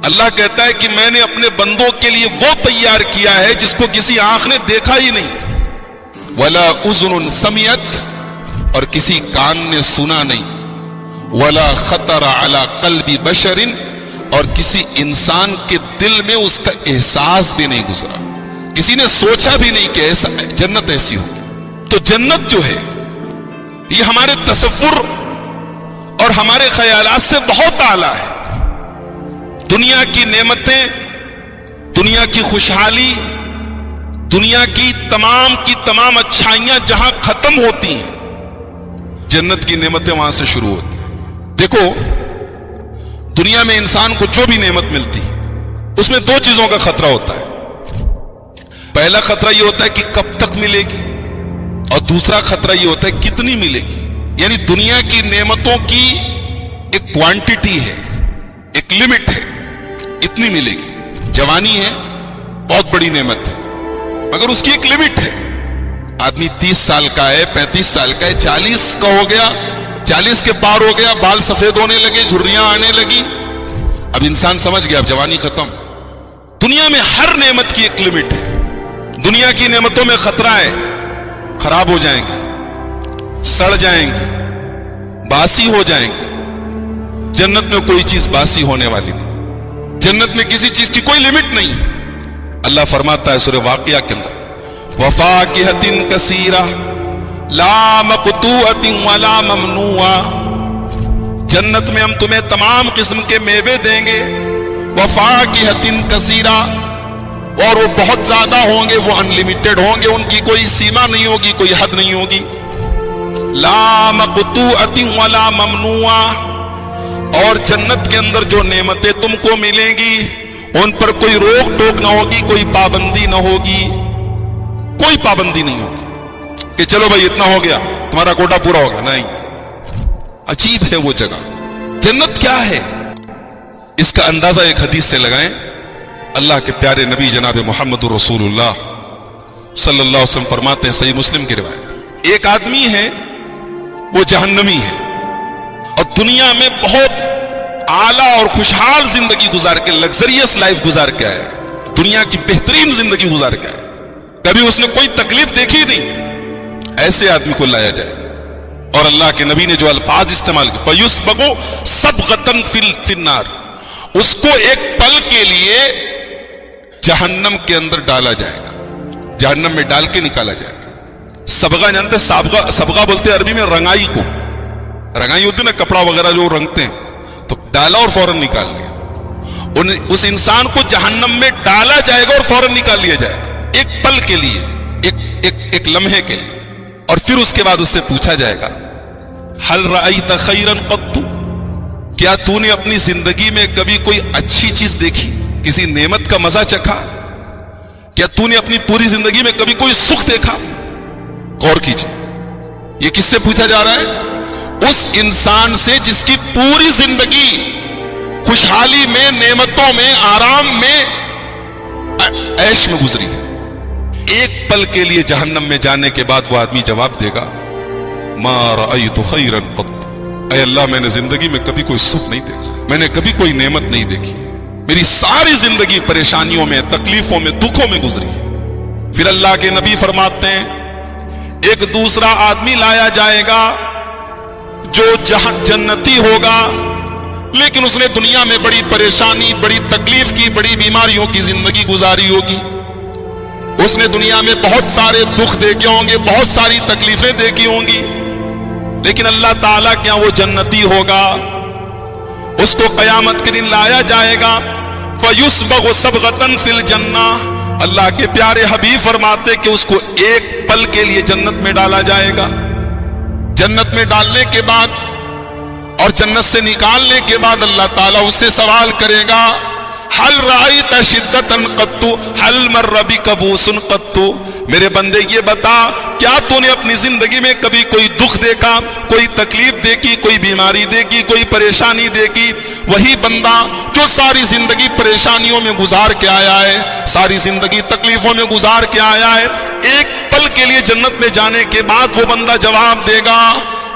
اللہ کہتا ہے کہ میں نے اپنے بندوں کے لیے وہ تیار کیا ہے جس کو کسی آنکھ نے دیکھا ہی نہیں، ولا اذن سمعت، اور کسی کان نے سنا نہیں، ولا خطر علی قلب بشر، اور کسی انسان کے دل میں اس کا احساس بھی نہیں گزرا، کسی نے سوچا بھی نہیں کہ جنت ایسی ہوگی۔ تو جنت جو ہے یہ ہمارے تصور اور ہمارے خیالات سے بہت اعلیٰ ہے۔ دنیا کی نعمتیں، دنیا کی خوشحالی، دنیا کی تمام اچھائیاں جہاں ختم ہوتی ہیں، جنت کی نعمتیں وہاں سے شروع ہوتی ہیں۔ دیکھو دنیا میں انسان کو جو بھی نعمت ملتی ہے اس میں دو چیزوں کا خطرہ ہوتا ہے۔ پہلا خطرہ یہ ہوتا ہے کہ کب تک ملے گی، اور دوسرا خطرہ یہ ہوتا ہے کتنی ملے گی۔ یعنی دنیا کی نعمتوں کی ایک کوانٹٹی ہے، ایک لمٹ ہے، اتنی ملے گی۔ جوانی ہے بہت بڑی نعمت ہے، مگر اس کی ایک لمٹ ہے۔ آدمی 30 سال کا ہے، 35 سال کا ہے، 40 کا ہو گیا، 40 کے پار ہو گیا، بال سفید ہونے لگے، جھریاں آنے لگی، اب انسان سمجھ گیا اب جوانی ختم۔ دنیا میں ہر نعمت کی ایک لمٹ ہے۔ دنیا کی نعمتوں میں خطرہ ہے خراب ہو جائیں گی، سڑ جائیں گی، باسی ہو جائیں گی۔ جنت میں کوئی چیز باسی ہونے والی نہیں، جنت میں کسی چیز کی کوئی لمٹ نہیں ہے۔ اللہ فرماتا ہے سورہ واقعہ کے اندر وَفَاكِهَةٍ كَثِيرَةٍ لَا مَقْطُوعَةٍ وَلَا مَمْنُوعَةٍ، جنت میں ہم تمہیں تمام قسم کے میوے دیں گے، وَفَاكِهَةٍ كَثِيرَةٍ، اور وہ بہت زیادہ ہوں گے، وہ انلمیٹڈ ہوں گے، ان کی کوئی سیما نہیں ہوگی، کوئی حد نہیں ہوگی۔ لا مقطوعۃ ولا ممنوعہ، اور جنت کے اندر جو نعمتیں تم کو ملیں گی ان پر کوئی روک ٹوک نہ ہوگی، کوئی پابندی نہ ہوگی، کوئی پابندی نہیں ہوگی کہ چلو بھائی اتنا ہو گیا تمہارا کوٹا پورا ہوگا، نہیں۔ عجیب ہے وہ جگہ۔ جنت کیا ہے اس کا اندازہ ایک حدیث سے لگائیں۔ اللہ کے پیارے نبی جناب محمد رسول اللہ صلی اللہ علیہ وسلم فرماتے ہیں، صحیح مسلم کی روایت، ایک آدمی ہے وہ جہنمی ہے اور دنیا میں بہت اعلیٰ اور خوشحال زندگی گزار کے، لگزریس لائف گزار کے آیا ہے، دنیا کی بہترین زندگی گزار کے آیا ہے، کبھی اس نے کوئی تکلیف دیکھی نہیں۔ ایسے آدمی کو لایا جائے گا اور اللہ کے نبی نے جو الفاظ استعمال کیے، فَيُسْبَغُ صَبْغَةً فِي النَّارِ، اس کو ایک پل کے لیے جہنم کے اندر ڈالا جائے گا، جہنم میں ڈال کے نکالا جائے گا۔ صبغہ جانتے ہیں؟ صبغہ بولتے ہیں عربی میں رنگائی کو، رنگائی ہوتی ہے نا کپڑا وغیرہ جو رنگتے ہیں، تو ڈالا اور فوراً نکال لیا۔ اس انسان کو جہنم میں ڈالا جائے گا اور فوراً نکال لیا جائے گا، ایک پل کے لیے، ایک لمحے کے لیے، اور پھر اس کے بعد اس سے پوچھا جائے گا ہل رأیت خیرا قط، کیا تو نے اپنی زندگی میں کبھی کوئی اچھی چیز دیکھی، کسی نعمت کا مزہ چکھا؟ کیا تو نے اپنی پوری زندگی میں کبھی کوئی سکھ دیکھا؟ غور کیجیے، یہ کس سے پوچھا جا رہا ہے؟ اس انسان سے جس کی پوری زندگی خوشحالی میں، نعمتوں میں، آرام میں، عیش میں گزری ہے۔ ایک پل کے لیے جہنم میں جانے کے بعد وہ آدمی جواب دے گا ما رأیت خیرا قط، اے اللہ میں نے زندگی میں کبھی کوئی سکھ نہیں دیکھا، میں نے کبھی کوئی نعمت نہیں دیکھی، میری ساری زندگی پریشانیوں میں، تکلیفوں میں، دکھوں میں گزری ہے۔ پھر اللہ کے نبی فرماتے ہیں ایک دوسرا آدمی لایا جائے گا جو جنتی ہوگا، لیکن اس نے دنیا میں بڑی پریشانی، بڑی تکلیف کی، بڑی بیماریوں کی زندگی گزاری ہوگی، اس نے دنیا میں بہت سارے دکھ دیکھے ہوں گے، بہت ساری تکلیفیں دیکھی ہوں گی، لیکن اللہ تعالیٰ کیا وہ جنتی ہوگا؟ اس کو قیامت کے دن لایا جائے گا، فَيُسْبَغُ صَبْغَةً فِي الْجَنَّةِ، اللہ کے پیارے حبیب فرماتے کہ اس کو ایک پل کے لیے جنت میں ڈالا جائے گا۔ جنت میں ڈالنے کے بعد اور جنت سے نکالنے کے بعد اللہ تعالیٰ اس سے سوال کرے گا حل رأیت شدتاً قط حل مر بک بؤس قط، میرے بندے یہ بتا کیا تو نے اپنی زندگی میں کبھی کوئی دکھ دیکھا، کوئی تکلیف دیکھی، کوئی بیماری دیکھی، کوئی پریشانی دیکھی؟ وہی بندہ جو ساری زندگی پریشانیوں میں گزار کے آیا ہے، ساری زندگی تکلیفوں میں گزار کے آیا ہے، ایک پل کے لیے جنت میں جانے کے بعد وہ بندہ جواب دے گا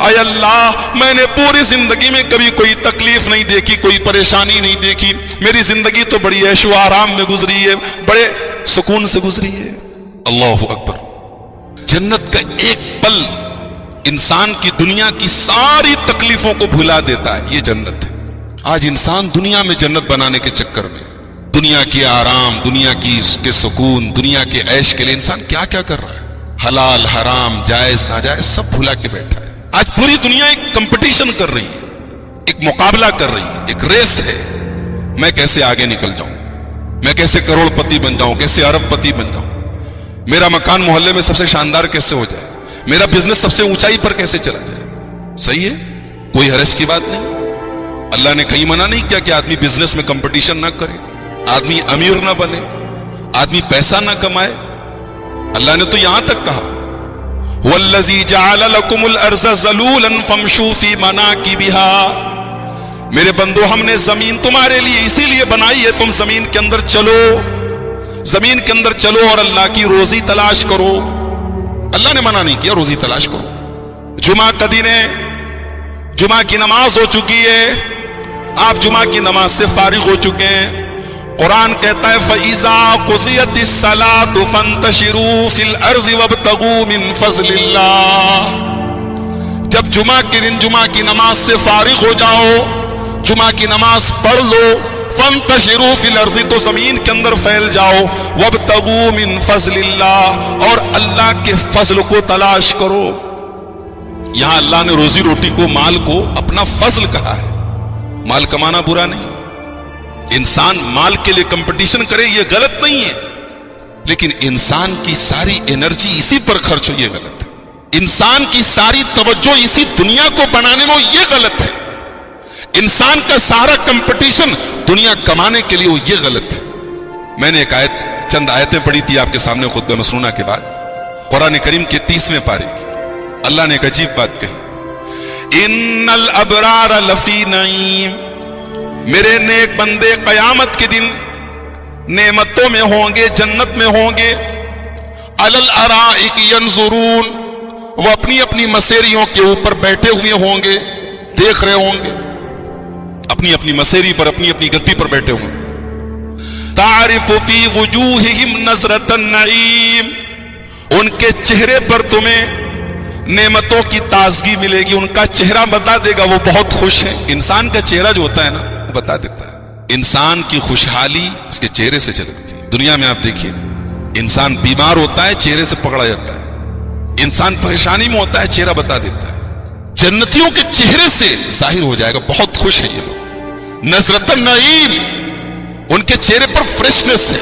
اے اللہ میں نے پوری زندگی میں کبھی کوئی تکلیف نہیں دیکھی، کوئی پریشانی نہیں دیکھی، میری زندگی تو بڑی عیش و آرام میں گزری ہے، بڑے سکون سے گزری ہے۔ اللہ اکبر۔ جنت کا ایک پل انسان کی دنیا کی ساری تکلیفوں کو بھلا دیتا ہے، یہ جنت ہے۔ آج انسان دنیا میں جنت بنانے کے چکر میں، دنیا کے آرام، دنیا کے سکون، دنیا کے عیش کے لیے انسان کیا کیا کر رہا ہے، حلال حرام جائز ناجائز سب بھلا کے بیٹھا ہے۔ آج پوری دنیا ایک کمپٹیشن کر رہی ہے، ایک مقابلہ کر رہی ہے، ایک ریس ہے، میں کیسے آگے نکل جاؤں، میں کیسے کروڑ پتی بن جاؤں، کیسے ارب پتی بن جاؤں، میرا مکان محلے میں سب سے شاندار کیسے ہو جائے، میرا بزنس سب سے اونچائی پر کیسے چلا جائے۔ صحیح ہے، کوئی حرج کی بات نہیں، اللہ نے کہیں منع نہیں کیا کہ آدمی بزنس میں کمپٹیشن نہ کرے، آدمی امیر نہ بنے، آدمی پیسہ نہ کمائے۔ اللہ نے تو یہاں تک کہا وَالَّذِي جَعَلَ لَكُمُ الْأَرْضَ ذَلُولًا فَامْشُوا فِي مَنَاكِبِهَا، میرے بندو ہم نے زمین تمہارے لیے اسی لیے بنائی ہے، تم زمین کے اندر چلو، زمین کے اندر چلو اور اللہ کی روزی تلاش کرو۔ اللہ نے منع نہیں کیا، روزی تلاش کرو۔ جمعہ کا دن ہے، جمعہ کی نماز ہو چکی ہے، آپ جمعہ کی نماز سے فارغ ہو چکے ہیں۔ قرآن کہتا ہے فَإِذَا قُضِيَتِ الصَّلَاةُ فَانتَشِرُوا فِي الْأَرْضِ وَابْتَغُوا مِن فَضْلِ اللَّهِ، جب جمعہ کے دن جمعہ کی نماز سے فارغ ہو جاؤ، جمعہ کی نماز پڑھ لو، فَانتَشِرُوا فِي الْأَرْضِ تو زمین کے اندر پھیل جاؤ، وَابْتَغُوا مِن فَضْلِ اللَّهِ اور اللہ کے فضل کو تلاش کرو۔ یہاں اللہ نے روزی روٹی کو، مال کو اپنا فضل کہا ہے۔ مال کمانا برا نہیں، انسان مال کے لیے کمپٹیشن کرے یہ غلط نہیں ہے، لیکن انسان کی ساری انرجی اسی پر خرچ ہو یہ غلط ہے، انسان کی ساری توجہ اسی دنیا کو بنانے میں ہو یہ غلط ہے، انسان کا سارا کمپٹیشن دنیا کمانے کے لیے ہو یہ غلط ہے۔ میں نے ایک آیت، چند آیتیں پڑھی تھی آپ کے سامنے خطبہ مسنونہ کے بعد، قرآن کریم کے 30ویں پارے کی، اللہ نے ایک عجیب بات کہی، ان الابرار لفی نعیم، میرے نیک بندے قیامت کے دن نعمتوں میں ہوں گے، جنت میں ہوں گے، علی الارائک ینظرون، وہ اپنی اپنی مسیریوں کے اوپر بیٹھے ہوئے ہوں گے، دیکھ رہے ہوں گے، اپنی اپنی مسیری پر، اپنی اپنی گدی پر بیٹھے ہوں گے۔ تعرف فی وجوہہم نظرۃ النعیم، ان کے چہرے پر تمہیں نعمتوں کی تازگی ملے گی، ان کا چہرہ بتا دے گا وہ بہت خوش ہیں۔ انسان کا چہرہ جو ہوتا ہے نا وہ بتا دیتا ہے، انسان کی خوشحالی اس کے چہرے سے جھلکتی ہے۔ دنیا میں آپ دیکھیے، انسان بیمار ہوتا ہے چہرے سے پکڑا جاتا ہے، انسان پریشانی میں ہوتا ہے چہرہ بتا دیتا ہے۔ جنتیوں کے چہرے سے ظاہر ہو جائے گا بہت خوش ہے یہ لوگ۔ نظرۃ النعیم، ان کے چہرے پر فریشنس ہے،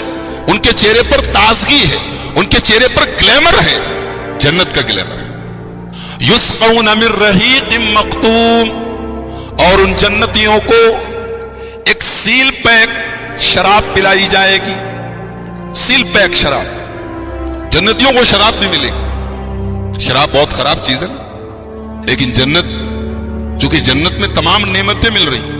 ان کے چہرے پر تازگی ہے، ان کے چہرے پر گلیمر ہے، جنت کا گلیمر ہے۔ یسقون من رحیق مختوم، اور ان جنتیوں کو ایک سیل پیک شراب پلائی جائے گی، سیل پیک شراب۔ جنتیوں کو شراب بھی ملے گی، شراب بہت خراب چیز ہے نا، لیکن جنت، چونکہ جنت میں تمام نعمتیں مل رہی ہیں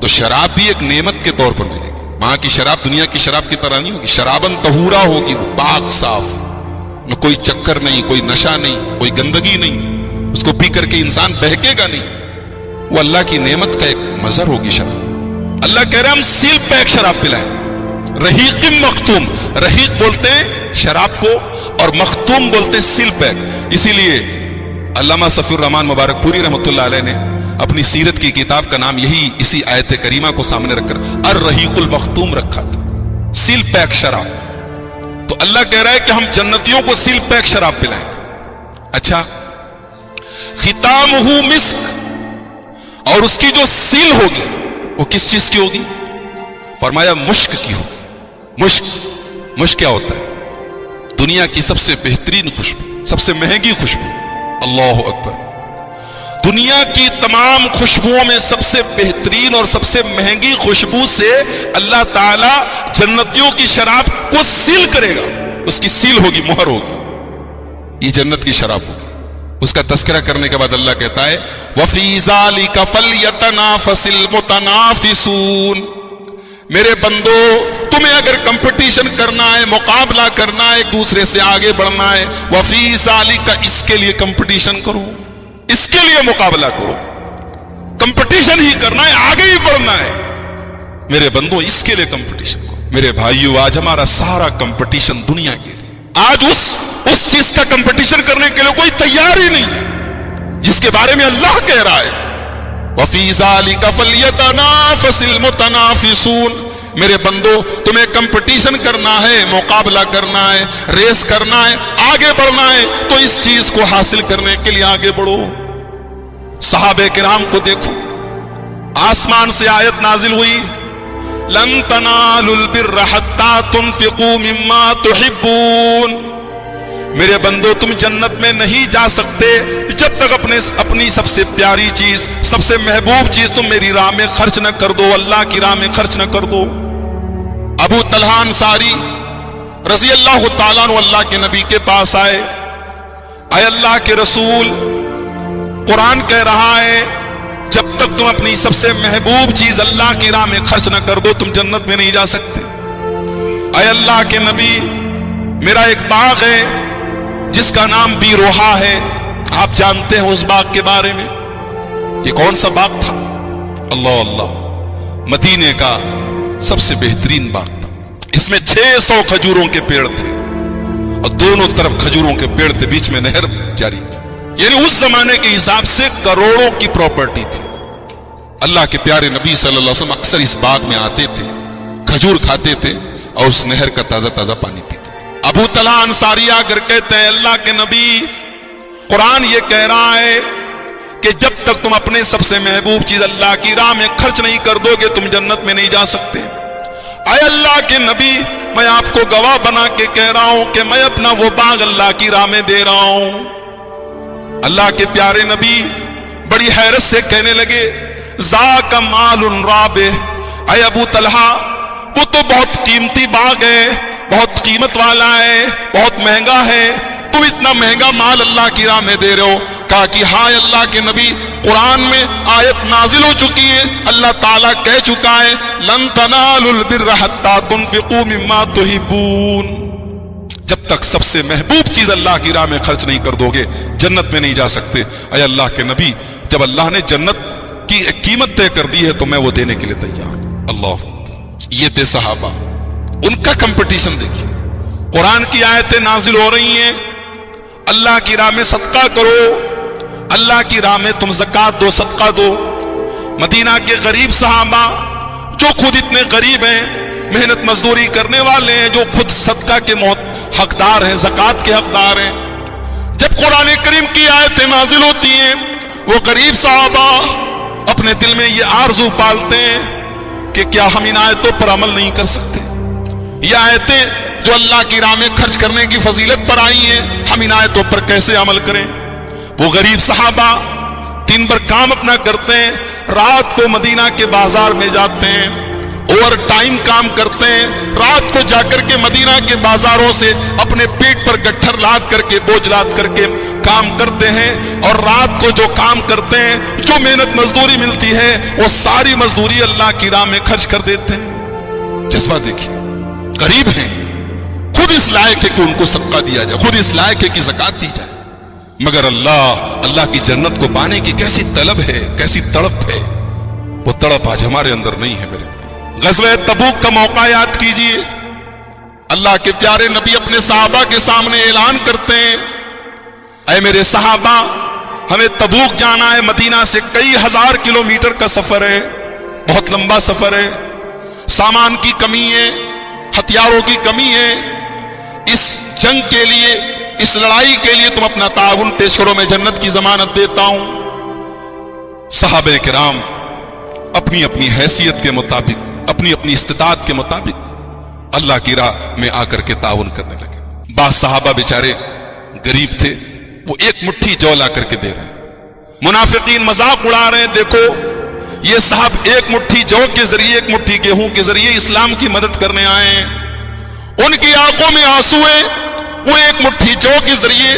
تو شراب بھی ایک نعمت کے طور پر ملے گی۔ وہاں کی شراب دنیا کی شراب کی طرح نہیں ہوگی، شرابن طہورا ہوگی، وہ پاک صاف، میں کوئی چکر نہیں، کوئی نشہ نہیں، کوئی گندگی نہیں، اس کو پی کر کے انسان بہکے گا نہیں، وہ اللہ کی نعمت کا ایک مظہر ہوگی شراب۔ اللہ کہہ رہے ہیں ہم سیل پیک شراب پلائیں گے، رحیق مختوم، رحیق بولتے ہیں شراب کو اور مختوم بولتے ہیں سیل پیک۔ اسی لیے علامہ صفی الرحمان مبارک پوری رحمۃ اللہ علیہ نے اپنی سیرت کی کتاب کا نام یہی اسی آیت کریمہ کو سامنے رکھ کر الرحیق المختوم رکھا تھا، سیل پیک شراب۔ تو اللہ کہہ رہا ہے کہ ہم جنتیوں کو سیل پیک شراب پلائیں گے۔ اچھا، ختامہ مسک، اور اس کی جو سیل ہوگی وہ کس چیز کی ہوگی؟ فرمایا مشک کی ہوگی۔ مشک، مشک کیا ہوتا ہے؟ دنیا کی سب سے بہترین خوشبو، سب سے مہنگی خوشبو۔ اللہ اکبر۔ دنیا کی تمام خوشبوؤں میں سب سے بہترین اور سب سے مہنگی خوشبو سے اللہ تعالی جنتیوں کی شراب کو سیل کرے گا، اس کی سیل ہوگی، مہر ہوگی، یہ جنت کی شراب ہوگی۔ اس کا تذکرہ کرنے کے بعد اللہ کہتا ہے وَفِي ذَلِكَ فَلْيَتَنَافَسِ الْمُتَنَافِسُونَ، میرے بندو تمہیں اگر کمپٹیشن کرنا ہے، مقابلہ کرنا ہے، ایک دوسرے سے آگے بڑھنا ہے، وفی ذالک، اس کے لیے کمپٹیشن کرو، اس کے لیے مقابلہ کرو، کمپٹیشن ہی کرنا ہے، آگے ہی بڑھنا ہے میرے بندو، اس کے لیے کمپٹیشن کرو۔ میرے بھائیو آج ہمارا سارا کمپٹیشن دنیا کے لیے، آج اس چیز کا کمپٹیشن کرنے کے لیے کوئی تیار ہی نہیں جس کے بارے میں اللہ کہہ رہا ہے وَفِي ذَلِكَ فَلْيَتَنَافَسِ الْمُتَنَافِسُونَ۔ میرے بندو تمہیں کمپٹیشن کرنا ہے، مقابلہ کرنا ہے، ریس کرنا ہے، آگے بڑھنا ہے، تو اس چیز کو حاصل کرنے کے لیے آگے بڑھو۔ صحابہ کرام کو دیکھو، آسمان سے آیت نازل ہوئی لَن تَنَالُوا الْبِرَّ حَتَّى تُنْفِقُوا مِمَّا تُحِبُّونَ۔ میرے بندو تم جنت میں نہیں جا سکتے جب تک اپنی سب سے پیاری چیز، سب سے محبوب چیز تم میری راہ میں خرچ نہ کر دو، اللہ کی راہ میں خرچ نہ کر دو۔ ابو طلحہ انصاری رضی اللہ تعالیٰ عنہ اللہ کے نبی کے پاس آئے، اے اللہ کے رسول، قرآن کہہ رہا ہے جب تک تم اپنی سب سے محبوب چیز اللہ کی راہ میں خرچ نہ کر دو تم جنت میں نہیں جا سکتے۔ اے اللہ کے نبی، میرا ایک باغ ہے جس کا نام بی روحا ہے، آپ جانتے ہیں اس باغ کے بارے میں؟ یہ کون سا باغ تھا؟ اللہ اللہ، مدینے کا سب سے بہترین باغ تھا۔ اس میں 600 کھجوروں کے پیڑ تھے اور دونوں طرف کھجوروں کے پیڑ تھے، بیچ میں نہر جاری تھی، یعنی اس زمانے کے حساب سے کروڑوں کی پراپرٹی تھی۔ اللہ کے پیارے نبی صلی اللہ علیہ وسلم اکثر اس باغ میں آتے تھے، کھجور کھاتے تھے اور اس نہر کا تازہ تازہ پانی پیتے تھے۔ ابو طلحہ انصاری آ کر کہتے ہیں اللہ کے نبی، قرآن یہ کہہ رہا ہے کہ جب تک تم اپنے سب سے محبوب چیز اللہ کی راہ میں خرچ نہیں کر دو گے تم جنت میں نہیں جا سکتے۔ اے اللہ کے نبی، میں آپ کو گواہ بنا کے کہہ رہا ہوں کہ میں اپنا وہ باغ اللہ کی راہ میں دے رہا ہوں۔ اللہ کے پیارے نبی بڑی حیرت سے کہنے لگے ذاک مال رابح، اے ابو طلحہ وہ تو بہت قیمتی باغ ہے، بہت قیمت والا ہے، بہت مہنگا ہے، تم اتنا مہنگا مال اللہ کی راہ میں دے رہے ہو۔ کہا کہ ہاں اللہ کے نبی، قرآن میں آیت نازل ہو چکی ہے، اللہ تعالیٰ کہہ چکا ہے لن تنالوا البر حتى تنفقوا مما تحبون۔ جب تک سب سے محبوب چیز اللہ کی راہ میں خرچ نہیں کر دو گے جنت میں نہیں جا سکتے۔ اے اللہ کے نبی، جب اللہ نے جنت کی ایک قیمت طے کر دی ہے تو میں وہ دینے کے لیے تیار ہوں۔ اللہ، یہ تھے صحابہ، ان کا کمپٹیشن دیکھیے۔ قرآن کی آیتیں نازل ہو رہی ہیں، اللہ کی راہ میں صدقہ کرو، اللہ کی راہ میں تم زکوٰۃ دو، صدقہ دو۔ مدینہ کے غریب صحابہ جو خود اتنے غریب ہیں، محنت مزدوری کرنے والے ہیں، جو خود صدقہ کے حقدار ہیں، زکوٰۃ کے حقدار ہیں، جب قرآن کریم کی آیتیں نازل ہوتی ہیں وہ غریب صحابہ اپنے دل میں یہ آرزو پالتے ہیں کہ کیا ہم ان آیتوں پر عمل نہیں کر سکتے؟ یہ آیتیں جو اللہ کی راہ میں خرچ کرنے کی فضیلت پر آئی ہیں، ہم ان آیتوں پر کیسے عمل کریں؟ وہ غریب صحابہ دن بھر کام اپنا کرتے ہیں، رات کو مدینہ کے بازار میں جاتے ہیں، اوور ٹائم کام کرتے ہیں، رات کو جا کر کے مدینہ کے بازاروں سے اپنے پیٹ پر گٹھر لاد کر کے، بوجھ لاد کر کے کام کرتے ہیں، اور رات کو جو کام کرتے ہیں، جو محنت مزدوری ملتی ہے، وہ ساری مزدوری اللہ کی راہ میں خرچ کر دیتے ہیں۔ جذبہ دیکھیے، غریب ہیں، خود اس لائق ہے کہ ان کو صدقہ دیا جائے، خود اس لائق ہے کہ زکوٰۃ دی جائے، مگر اللہ کی جنت کو پانے کی کیسی طلب ہے، کیسی تڑپ ہے، وہ تڑپ آج ہمارے اندر نہیں ہے میرے بھائی۔ غزوہ تبوک کا موقع یاد کیجئے، اللہ کے پیارے نبی اپنے صحابہ کے سامنے اعلان کرتے ہیں، اے میرے صحابہ، ہمیں تبوک جانا ہے، مدینہ سے کئی ہزار کلومیٹر کا سفر ہے، بہت لمبا سفر ہے، سامان کی کمی ہے، ہتھیاروں کی کمی ہے، اس جنگ کے لیے، اس لڑائی کے لیے تم اپنا تعاون پیش کرو، میں جنت کی ضمانت دیتا ہوں۔ صحابہ کرام اپنی اپنی حیثیت کے مطابق، اپنی اپنی استطاعت کے مطابق اللہ کی راہ میں آ کر کے تعاون کرنے لگے۔ بعض صحابہ بیچارے غریب تھے، وہ ایک مٹھی جو لا کر کے دے رہے ہیں، منافقین مذاق اڑا رہے ہیں، دیکھو یہ صاحب ایک مٹھی جو کے ذریعے، ایک مٹھی گیہوں کے ذریعے اسلام کی مدد کرنے آئے ہیں، ان کی آنکھوں میں آنسو ہیں، وہ ایک مٹھی جو کے ذریعے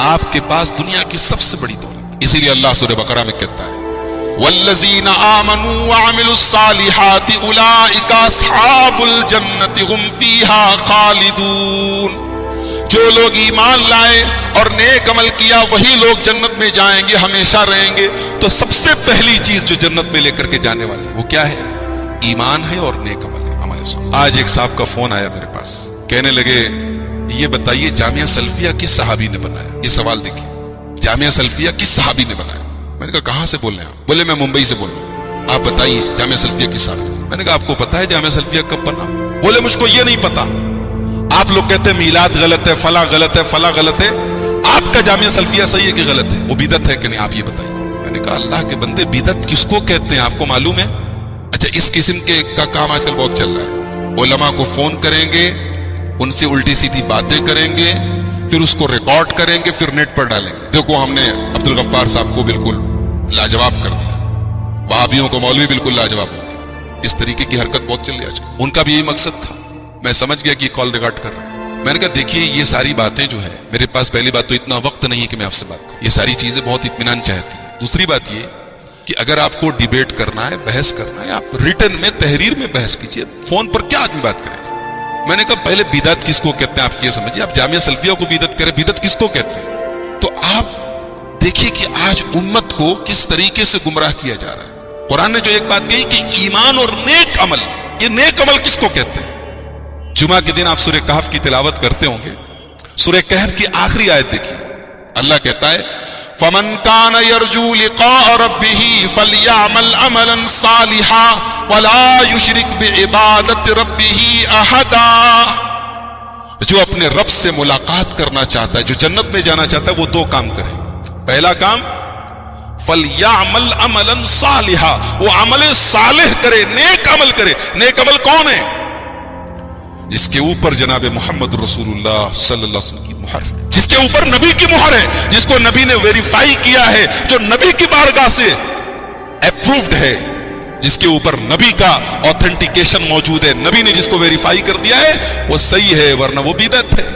آپ کے پاس دنیا کی سب سے بڑی دولت. اسی لیے اللہ سورہ بقرہ میں کہتا ہے والذین آمنوا وعملوا الصالحات اولئک اصحاب الجنۃ هم فیہا خالدون. جو لوگ ایمان لائے اور نیک عمل کیا وہی لوگ جنت میں جائیں گے، ہمیشہ رہیں گے. تو سب سے پہلی چیز جو جنت میں لے کر کے جانے والی وہ کیا ہے؟ ایمان ہے اور نیک عمل ہے، عمل صالح. آج ایک صاحب کا فون آیا میرے پاس، کہنے لگے یہ بتائیے جامعہ سلفیہ کس صحابی نے بنایا؟ یہ سوال دیکھیے، جامعہ سلفیہ کس صحابی نے بنایا؟ میں نے کہا کہاں سے بول رہے ہیں آپ؟ بولے میں ممبئی سے بول رہا ہوں. آپ بتائیے جامعہ سلفیہ کس صحابی؟ میں نے کہا آپ کو پتا ہے جامعہ سلفیہ کب بنا؟ بولے مجھ کو یہ نہیں پتا. آپ لوگ کہتے ہیں میلاد غلط ہے، فلاں غلط ہے، فلاں غلط ہے. آپ کا جامعہ سلفیہ صحیح ہے کہ غلط ہے؟ وہ بدعت ہے کہ نہیں؟ آپ یہ بتائیے. میں نے کہا اللہ کے بندے بدعت کس کو کہتے ہیں آپ کو معلوم ہے؟ اچھا اس قسم کے کا کام آج کل بہت چل رہا ہے. علماء کو فون کریں گے، ان سے الٹی سیدھی باتیں کریں گے، پھر اس کو ریکارڈ کریں گے، پھر نیٹ پر ڈالیں گے. دیکھو ہم نے عبدالغفار صاحب کو بالکل لاجواب کر دیا، وہابیوں کو مولوی بالکل لاجواب ہو گیا. اس طریقے کی حرکت بہت چل رہی ہے آج کل. ان کا بھی یہی مقصد تھا. میں سمجھ گیا کہ یہ کال ریکارڈ کر رہے ہیں. میں نے کہا دیکھیے یہ ساری باتیں جو ہے میرے پاس، پہلی بات تو اتنا وقت نہیں ہے کہ میں آپ سے بات کروں. یہ ساری چیزیں بہت اطمینان چاہتی ہیں. دوسری بات یہ کہ اگر آپ کو ڈیبیٹ کرنا ہے، بحث کرنا ہے، آپ ریٹن میں تحریر میں بحث کیجئے. فون پر کیا آدمی بات کرے گا؟ میں نے کہا پہلے بدعت کس کو کہتے ہیں آپ یہ سمجھیے. آپ جامعہ سلفیہ کو بدعت کریں، بدعت کس کو کہتے ہیں؟ تو آپ دیکھیے کہ آج امت کو کس طریقے سے گمراہ کیا جا رہا ہے. قرآن نے جو ایک بات کہی کہ ایمان اور نیک عمل، یہ نیک عمل کس کو کہتے ہیں؟ جمعہ کے دن آپ سورہ کہف کی تلاوت کرتے ہوں گے. سورہ کہف کی آخری آیت دیکھیے، اللہ کہتا ہے فَمَنْ كَانَ يَرْجُو لِقَاءَ رَبِّهِ فَلْيَعْمَلْ عَمَلًا صَالِحًا وَلَا يُشْرِكْ بِعِبَادَةِ رَبِّهِ أَحَدًا. جو اپنے رب سے ملاقات کرنا چاہتا ہے، جو جنت میں جانا چاہتا ہے، وہ دو کام کرے. پہلا کام فَلْيَعْمَلْ عَمَلًا صَالِحًا، وہ عمل صالح کرے، نیک عمل کرے. نیک عمل کون ہے؟ جس کے اوپر جناب محمد رسول اللہ صلی اللہ علیہ وسلم کی مہر ہے، جس کے اوپر نبی کی مہر ہے، جس کو نبی نے ویریفائی کیا ہے، جو نبی کی بارگاہ سے اپرووڈ ہے، جس کے اوپر نبی کا آتھینٹیکیشن موجود ہے، نبی نے جس کو ویریفائی کر دیا ہے وہ صحیح ہے، ورنہ وہ بدعت ہے.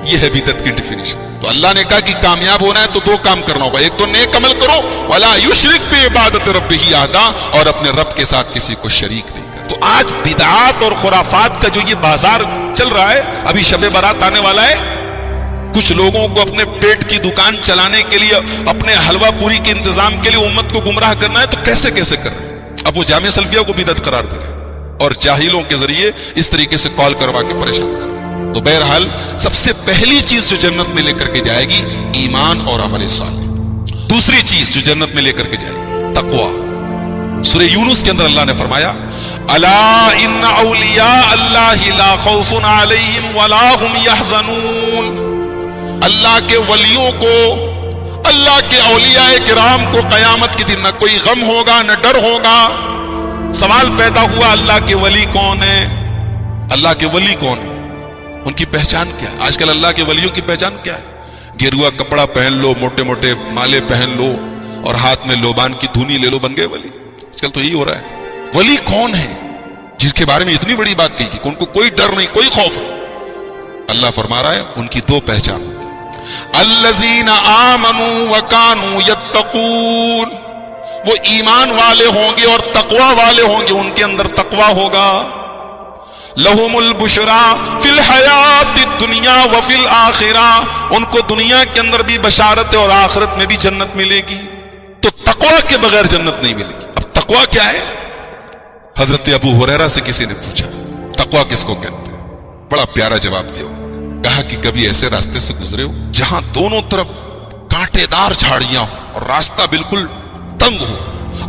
یہ ہے بدعت کی ڈیفینیشن. تو اللہ نے کہا کہ کامیاب ہونا ہے تو دو کام کرنا ہوگا. ایک تو نیک عمل کرو، وَلَا يُشْرِكْ بِعِبَادَةِ رَبِّهِ أَحَدًا، اور اپنے رب کے ساتھ کسی کو شریک نہیں. تو آج بدعات اور خرافات کا جو یہ بازار چل رہا ہے، ابھی شب برات آنے والا ہے، کچھ لوگوں کو اپنے پیٹ کی دکان چلانے کے لیے، اپنے حلوہ پوری کے انتظام کے لیے امت کو گمراہ کرنا ہے. تو کیسے کیسے کر رہے ہیں؟ اب وہ جامعہ سلفیہ کو بدعت قرار دے رہے ہیں اور جاہلوں کے ذریعے اس طریقے سے کال کروا کے پریشان کر رہے ہیں. تو بہرحال سب سے پہلی چیز جو جنت میں لے کر کے جائے گی ایمان اور عمل صالح. دوسری چیز جو جنت میں لے کر کے جائے گی تقویٰ. سورہ یونس کے اندر اللہ نے فرمایا الا ان اولیاء اللہ لا خوف علیہم ولا هم يحزنون. اللہ کے ولیوں کو، اللہ کے اولیاء کرام کو قیامت کے دن نہ کوئی غم ہوگا نہ ڈر ہوگا. سوال پیدا ہوا اللہ کے ولی کون ہے؟ اللہ کے ولی کون ہے؟ ان کی پہچان کیا ہے؟ آج کل اللہ کے ولیوں کی پہچان کیا ہے؟ گیروا کپڑا پہن لو، موٹے موٹے مالے پہن لو اور ہاتھ میں لوبان کی دھونی لے لو، بن گئے ولی. آج کل تو یہی ہو رہا ہے. ولی کون ہے جس کے بارے میں اتنی بڑی بات کہی کہ ان کو کوئی ڈر نہیں، کوئی خوف نہیں؟ اللہ فرما رہا ہے ان کی دو پہچان ہوگی. الذین آمنوا وکانوا یتقون، وہ ایمان والے ہوں گے اور تقوی والے ہوں گے، ان کے اندر تقوی ہوگا. لہم البشرا فی الحیات الدنیا وفی الآخرہ، ان کو دنیا کے اندر بھی بشارت ہے اور آخرت میں بھی جنت ملے گی. تو تقوی کے بغیر جنت نہیں ملے گی. اب تقوی کیا ہے؟ حضرت ابو ہریرہ سے کسی نے پوچھا تقوی کس کو کہتے ہیں؟ بڑا پیارا جواب دیا. کہا کہ کبھی ایسے راستے سے گزرے ہو جہاں دونوں طرف کانٹے دار جھاڑیاں ہو اور راستہ بالکل تنگ ہو،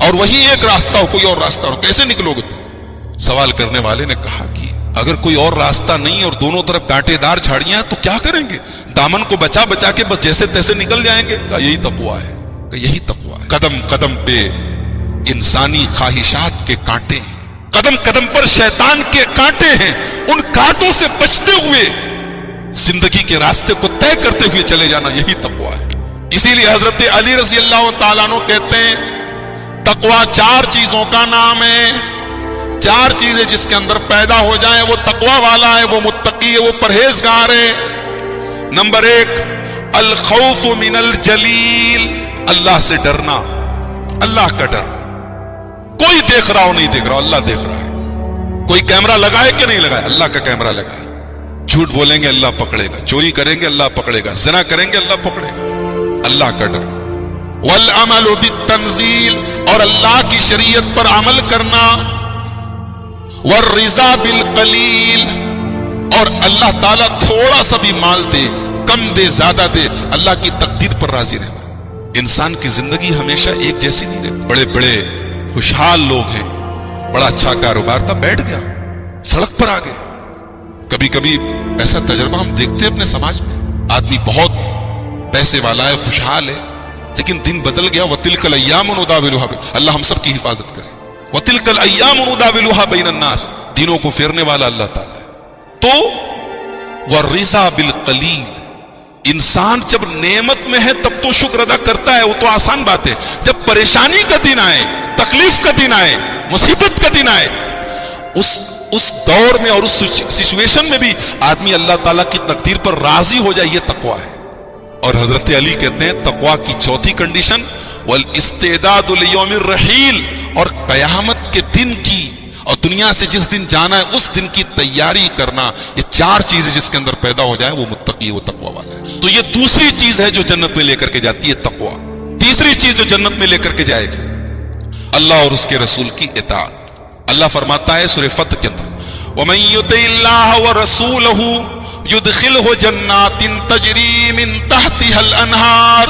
اور وہی ایک راستہ ہو، کوئی اور راستہ ہو، کیسے نکلو گے تم؟ سوال کرنے والے نے کہا کہ اگر کوئی اور راستہ نہیں اور دونوں طرف کانٹے دار جھاڑیاں تو کیا کریں گے؟ دامن کو بچا بچا کے بس جیسے تیسے نکل جائیں گے. کہا یہی تقوی ہے. کہ یہی تقوی ہے. قدم قدم پہ انسانی خواہشات کے کانٹے ہیں، قدم قدم پر شیطان کے کانٹے ہیں. ان کانٹوں سے بچتے ہوئے زندگی کے راستے کو طے کرتے ہوئے چلے جانا، یہی تقوی ہے. اسی لیے حضرت علی رضی اللہ تعالیٰ عنہ کہتے ہیں تقوی چار چیزوں کا نام ہے. چار چیزیں جس کے اندر پیدا ہو جائیں وہ تقوی والا ہے، وہ متقی ہے، وہ پرہیزگار ہے. نمبر ایک الخوف من الجلیل، اللہ سے ڈرنا، اللہ کا ڈر. کوئی دیکھ رہا ہو نہیں دیکھ رہا ہو، اللہ دیکھ رہا ہے. کوئی کیمرہ لگائے کہ نہیں لگائے؟ اللہ کا کیمرہ لگائے. جھوٹ بولیں گے اللہ پکڑے گا، چوری کریں گے اللہ پکڑے گا، زنا کریں گے اللہ پکڑے گا. اللہ کا ڈر. والعمل بالتنزیل، اور اللہ کی شریعت پر عمل کرنا. والرضا بالقلیل، اور اللہ تعالیٰ تھوڑا سا بھی مال دے، کم دے زیادہ دے، اللہ کی تقدیر پر راضی رہنا. انسان کی زندگی ہمیشہ ایک جیسی نہیں رہتی. بڑے بڑے خوشحال لوگ ہیں، بڑا اچھا کاروبار تھا، بیٹھ گیا، سڑک پر آ گئے. کبھی کبھی ایسا تجربہ ہم دیکھتے ہیں اپنے سماج میں. آدمی بہت پیسے والا ہے، خوشحال ہے، لیکن دن بدل گیا. وَتِلْكَ الْأَيَّامُ نُدَاوِلُهَا بَيْنَ، اللہ ہم سب کی حفاظت کرے. وَتِلْكَ الْأَيَّامُ نُدَاوِلُهَا بَيْنَ النَّاسِ، دینوں کو پھیرنے والا اللہ تعالیٰ ہے. تو وَالرِّضَا بِالْقَلِيلِ، انسان جب نعمت میں ہے تب تو شکر ادا کرتا ہے، وہ تو آسان بات ہے. جب پریشانی کا دن آئے، تکلیف کا دن آئے، مصیبت کا دن آئے، اس دور میں اور اس سچویشن میں بھی آدمی اللہ تعالیٰ کی تقدیر پر راضی ہو جائے، یہ تقویٰ ہے. اور حضرت علی کہتے ہیں تقویٰ کی چوتھی کنڈیشن والاستعداد لیوم الرحیل، اور قیامت کے دن کی اور دنیا سے جس دن جانا ہے اس دن کی تیاری کرنا. یہ چار چیزیں جس کے اندر پیدا ہو جائیں وہ متقی، وہ تقویٰ والا ہے. تو یہ دوسری چیز ہے جو جنت میں لے کر کے جاتی ہے، تقویٰ. تیسری چیز جو جنت میں لے کر کے جائے گی اللہ اور اس کے رسول کی اطاعت. اللہ فرماتا ہے سورہ فتح کے اندر وَمَن يُطِعِ اللَّهَ وَرَسُولَهُ يُدْخِلْهُ جَنَّاتٍ تَجْرِي مِن تَحْتِهَا الْأَنْهَارُ،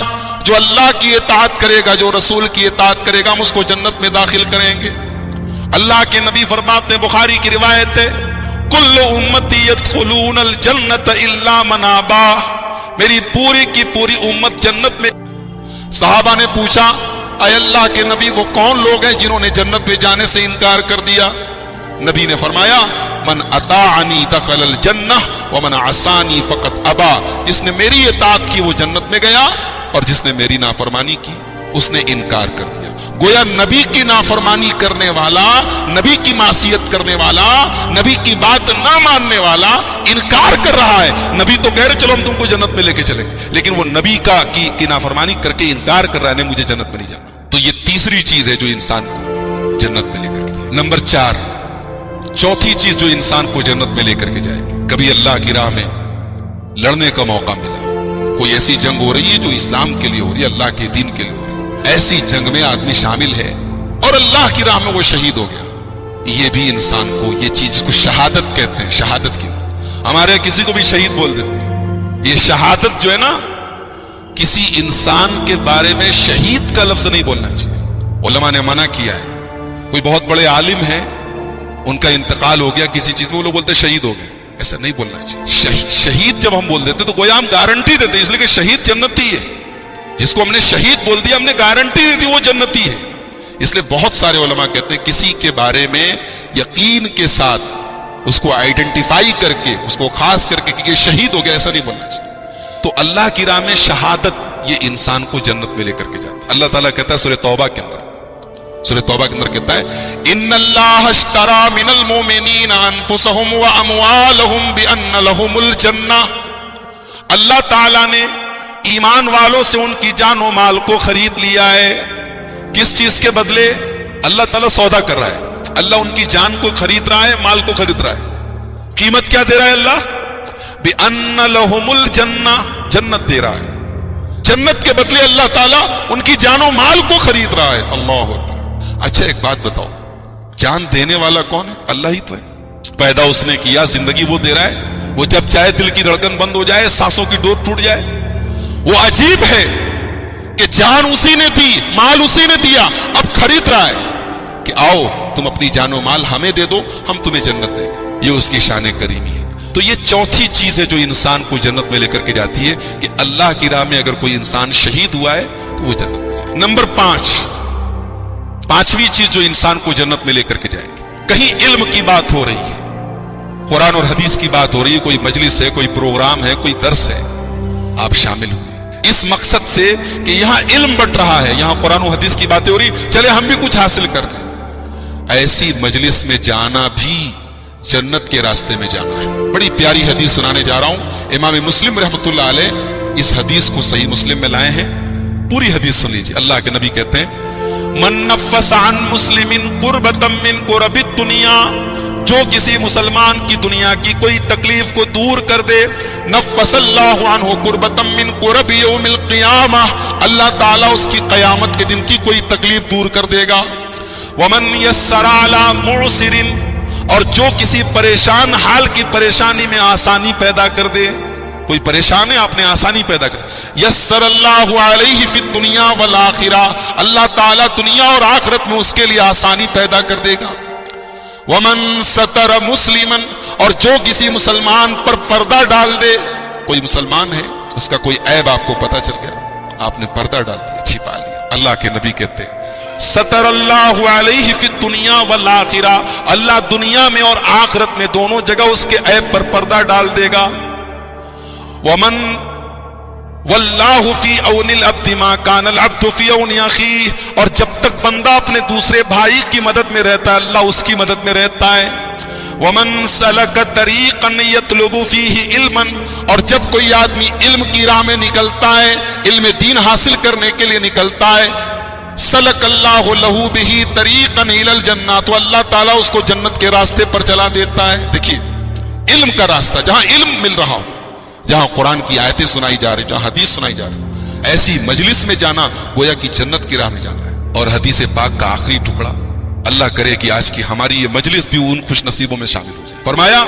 جو اللہ کی اطاعت کرے گا، جو رسول کی اطاعت کرے گا، ہم اس کو جنت میں داخل کریں گے. اللہ کے نبی فرماتے ہیں، بخاری کی روایت ہے، کل امتی يدخلون الجنت الا من ابا، میری پوری کی پوری امت جنت میں. صحابہ نے پوچھا اے اللہ کے نبی وہ کون لوگ ہیں جنہوں نے جنت میں جانے سے انکار کر دیا؟ نبی نے فرمایا من اطاعنی دخل الجنہ ومن عصانی فقط ابا، جس نے میری اطاعت کی وہ جنت میں گیا، اور جس نے میری نافرمانی کی اس نے انکار کر دیا. گویا نبی کی نافرمانی کرنے والا، نبی کی معصیت کرنے والا، نبی کی بات نہ ماننے والا انکار کر رہا ہے. نبی تو کہہ رہے چلو ہم تم کو جنت میں لے کے چلیں گے، لیکن وہ نبی کی نافرمانی کر کے انکار کر رہا ہے، نہیں مجھے جنت میں نہیں جانا. تو یہ تیسری چیز ہے جو انسان کو جنت میں لے کر کے جائے. نمبر 4، چوتھی چیز جو انسان کو جنت میں لے کر کے جائے گی، کبھی اللہ کی راہ میں لڑنے کا موقع ملا، کوئی ایسی جنگ ہو رہی ہے جو اسلام کے لیے ہو رہی ہے، اللہ کے دین کے لیے ہو رہی ہے، ایسی جنگ میں آدمی شامل ہے اور اللہ کی راہ میں وہ شہید ہو گیا، یہ بھی انسان کو، یہ چیز کو شہادت کہتے ہیں، شہادت کی موت. ہمارے کسی کو بھی شہید بول دیتے ہیں. یہ شہادت جو ہے نا، کسی انسان کے بارے میں شہید کا لفظ نہیں بولنا چاہیے. علماء نے منع کیا ہے. کوئی بہت بڑے عالم ہیں، ان کا انتقال ہو گیا کسی چیز میں، وہ لوگ بولتے ہیں شہید ہو گئے، ایسا نہیں بولنا چاہیے. شہید جب ہم بول دیتے تو گویا ہم گارنٹی دیتے، اس لیے کہ شہید جنتی ہے. جس کو ہم نے شہید بول دیا ہم نے گارنٹی دے دی وہ جنتی ہے. اس لیے بہت سارے علماء کہتے ہیں کسی کے بارے میں یقین کے ساتھ اس کو آئیڈینٹیفائی کر کے، اس کو خاص کر کے کہ یہ شہید ہو گیا، ایسا نہیں بولنا چاہیے. تو اللہ کی راہ میں شہادت یہ انسان کو جنت میں لے کر کے جاتا ہے. اللہ تعالیٰ کہتا ہے سورہ توبہ کے اندر، سورہ توبہ کے اندر کہتا ہے ان اللہ اشترى من المؤمنین انفسهم واموالهم بان لهم الجنہ، اللہ تعالیٰ نے ایمان والوں سے ان کی جان و مال کو خرید لیا ہے. کس چیز کے بدلے؟ اللہ تعالیٰ سودا کر رہا ہے، اللہ ان کی جان کو خرید رہا ہے، مال کو خرید رہا ہے. قیمت کیا دے رہا ہے اللہ؟ بِأَنَّ لَهُمُ الْجَنَّةِ، جنت دے رہا ہے. جنت کے بدلے اللہ تعالیٰ ان کی جان و مال کو خرید رہا ہے. اللہ اکبر. اچھا ایک بات بتاؤ، جان دینے والا کون ہے؟ اللہ ہی تو ہے. پیدا اس نے کیا، زندگی وہ دے رہا ہے. وہ جب چاہے دل کی دھڑکن بند ہو جائے، سانسوں کی ڈور ٹوٹ جائے. وہ عجیب ہے کہ جان اسی نے دی، مال اسی نے دیا، اب خرید رہا ہے کہ آؤ تم اپنی جان و مال ہمیں دے دو، ہم تمہیں جنت دیں گے. یہ اس کی شان کریمی ہے. تو یہ چوتھی چیز ہے جو انسان کو جنت میں لے کر کے جاتی ہے کہ اللہ کی راہ میں اگر کوئی انسان شہید ہوا ہے تو وہ جنت میں جائے. نمبر 5، پانچویں چیز جو انسان کو جنت میں لے کر کے جائے گی، کہیں علم کی بات ہو رہی ہے، قرآن اور حدیث کی بات ہو رہی ہے، کوئی مجلس ہے، کوئی پروگرام ہے، کوئی درس ہے، آپ شامل ہوئے اس مقصد سے کہ یہاں علم بٹ رہا ہے، یہاں قرآن و حدیث کی باتیں ہو رہی، چلے ہم بھی کچھ حاصل کر لیں. ایسی مجلس میں جانا بھی جنت کے راستے میں جانا ہے. بڑی پیاری حدیث سنانے جا رہا ہوں. امام مسلم رحمۃ اللہ علیہ اس حدیث کو صحیح مسلم میں لائے ہیں، پوری حدیث سن لیجیے. اللہ کے نبی کہتے ہیں من نفس عن مسلم قربۃ من قرب الدنیا، جو کسی مسلمان کی دنیا کی کوئی تکلیف کو دور کر دے، نفس اللہ عنہ قربۃ من قرب یوم القیامہ، اللہ تعالیٰ اس کی قیامت کے دن کی کوئی تکلیف دور کر دے گا. ومن یسر علی معسر، اور جو کسی پریشان حال کی پریشانی میں آسانی پیدا کر دے، کوئی پریشان ہے آپ نے آسانی پیدا کر، یسر اللہ علیہ فی الدنیا والآخرہ، اللہ تعالیٰ دنیا اور آخرت میں اس کے لیے آسانی پیدا کر دے گا. ومن ستر مسلما، اور جو کسی مسلمان پر پردہ ڈال دے، کوئی مسلمان ہے اس کا کوئی عیب آپ کو پتہ چل گیا، آپ نے پردہ ڈال دیا، چھپا لیا، اللہ کے نبی کہتے ہیں ستر اللہ علیہ فی الدنیا والآخرہ، اللہ دنیا میں اور آخرت میں دونوں جگہ اس کے عیب پر پردہ ڈال دے گا. ومن واللہ فی اون العبد ما کان العبد فی اون اخیہ، اور جب تک بندہ اپنے دوسرے بھائی کی مدد میں رہتا ہے اللہ اس کی مدد میں رہتا ہے. ومن سلک طریقا یطلب فیہ علما، اور جب کوئی آدمی علم کی راہ میں نکلتا ہے، علم دین حاصل کرنے کے لیے نکلتا ہے، سلک اللہ لہ بہ طریقا الی الجنہ، تو اللہ تعالیٰ اس کو جنت کے راستے پر چلا دیتا ہے. دیکھیے علم کا راستہ، جہاں علم مل رہا ہو، جہاں قرآن کی آیتیں سنائی جا رہی، جہاں حدیث سنائی جا رہی، ایسی مجلس میں جانا گویا کہ جنت کی راہ میں جانا ہے. اور حدیث پاک کا آخری ٹکڑا، اللہ کرے کہ آج کی ہماری یہ مجلس بھی ان خوش نصیبوں میں شامل ہو جائے. فرمایا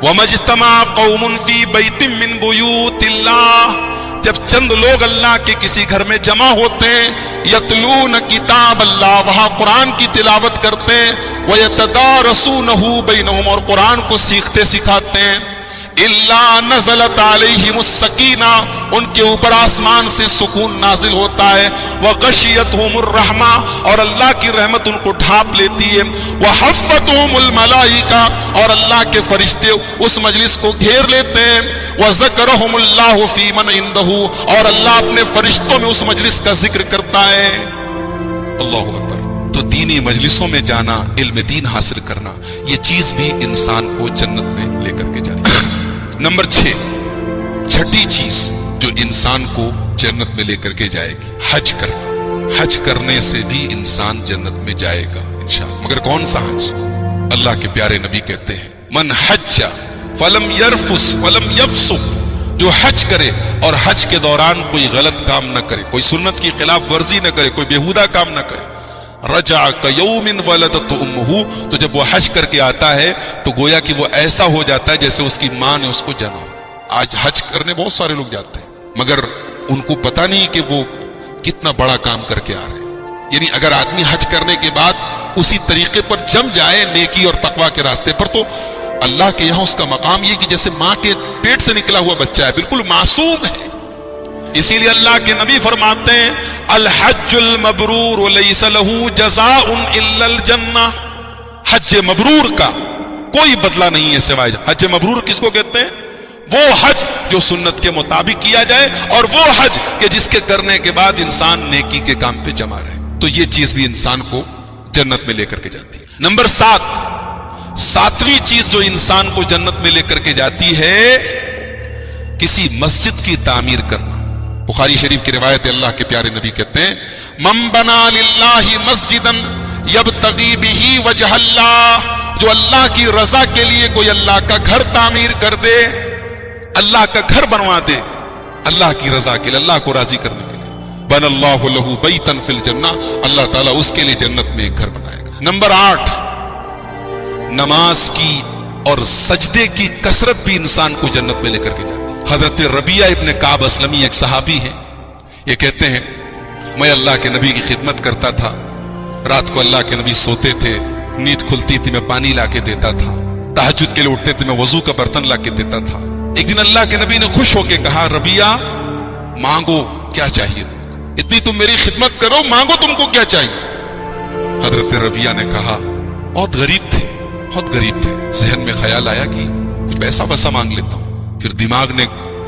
وَمَجْتَمَعَ قَوْمٌ فِي بَيْتٍ مِّن بُيُوتِ اللَّهِ، جب چند لوگ اللہ کے کسی گھر میں جمع ہوتے ہیں، یتلون کتاب اللہ، وہاں قرآن کی تلاوت کرتے ہیں، وَيَتَدَارَسُونَهُ بَيْنَهُمْ، اور قرآن کو سیکھتے سکھاتے ہیں، الا نزلت علیہم السکینہ، ان کے اوپر آسمان سے سکون نازل ہوتا ہے، وغشیتہم الرحمہ، اور اللہ کی رحمت ان کو ڈھانپ لیتی ہے، وحفتہم الملائکہ، اور اللہ کے فرشتے اس مجلس کو گھیر لیتے ہیں، وذکرہم اللہ فی من عندہ، اور اللہ اپنے فرشتوں میں اس مجلس کا ذکر کرتا ہے. اللہ اکبر. تو دینی مجلسوں میں جانا، علم دین حاصل کرنا، یہ چیز بھی انسان کو جنت میں لے کر کے جاتی ہے. نمبر 6، چھٹی چیز جو انسان کو جنت میں لے کر کے جائے گی، حج کرنا. حج کرنے سے بھی انسان جنت میں جائے گا انشاءاللہ. مگر کون سا حج؟ اللہ کے پیارے نبی کہتے ہیں من حج فلم یرفس ولم یفسق، جو حج کرے اور حج کے دوران کوئی غلط کام نہ کرے، کوئی سنت کی خلاف ورزی نہ کرے، کوئی بیہودہ کام نہ کرے، رجع کیوم ولدت امہ، تو جب وہ حج کر کے آتا ہے تو گویا کہ وہ ایسا ہو جاتا ہے جیسے اس کی ماں نے اس کو جنا ہو. آج حج کرنے بہت سارے لوگ جاتے ہیں مگر ان کو پتہ نہیں کہ وہ کتنا بڑا کام کر کے آ رہے ہیں. یعنی اگر آدمی حج کرنے کے بعد اسی طریقے پر جم جائے نیکی اور تقوی کے راستے پر، تو اللہ کے یہاں اس کا مقام یہ کہ جیسے ماں کے پیٹ سے نکلا ہوا بچہ ہے، بالکل معصوم ہے. اسی لیے اللہ کے نبی فرماتے ہیں الحج المبرور لیس له جزاء الا الجنہ، حج مبرور کا کوئی بدلہ نہیں ہے سوائے. حج مبرور کس کو کہتے ہیں؟ وہ حج جو سنت کے مطابق کیا جائے، اور وہ حج کہ جس کے کرنے کے بعد انسان نیکی کے کام پہ جمع رہے. تو یہ چیز بھی انسان کو جنت میں لے کر کے جاتی ہے. نمبر 7، ساتویں چیز جو انسان کو جنت میں لے کر کے جاتی ہے، کسی مسجد کی تعمیر کرنا. بخاری شریف کی روایت، اللہ کے پیارے نبی کہتے ہیں من بنا للہ مسجدا یبتغی بہ وجہ اللہ، جو اللہ کی رضا کے لیے کوئی اللہ کا گھر تعمیر کر دے، اللہ کا گھر بنوا دے اللہ کی رضا کے لیے، اللہ کو راضی کرنے کے لیے، بن اللہ لہ بیتا فی الجنہ، اللہ تعالیٰ اس کے لیے جنت میں ایک گھر بنائے گا. نمبر 8، نماز کی اور سجدے کی کثرت بھی انسان کو جنت میں لے کر کے جاتی ہے. حضرت ربیعہ ابن کعب اسلمی ایک صحابی ہیں، یہ کہتے ہیں میں اللہ کے نبی کی خدمت کرتا تھا، رات کو اللہ کے نبی سوتے تھے، نیند کھلتی تھی میں پانی لا کے دیتا تھا، تہجد کے لیے اٹھتے تھے میں وضو کا برتن لا کے دیتا تھا. ایک دن اللہ کے نبی نے خوش ہو کے کہا ربیعہ مانگو کیا چاہیے تم کو، اتنی تم میری خدمت کرو، مانگو تم کو کیا چاہیے. حضرت ربیعہ نے کہا بہت غریب تھے، بہت غریب تھے، ذہن میں خیال آیا کہ کچھ پیسہ ویسا مانگ لیتا ہوں. پھر دماغ نے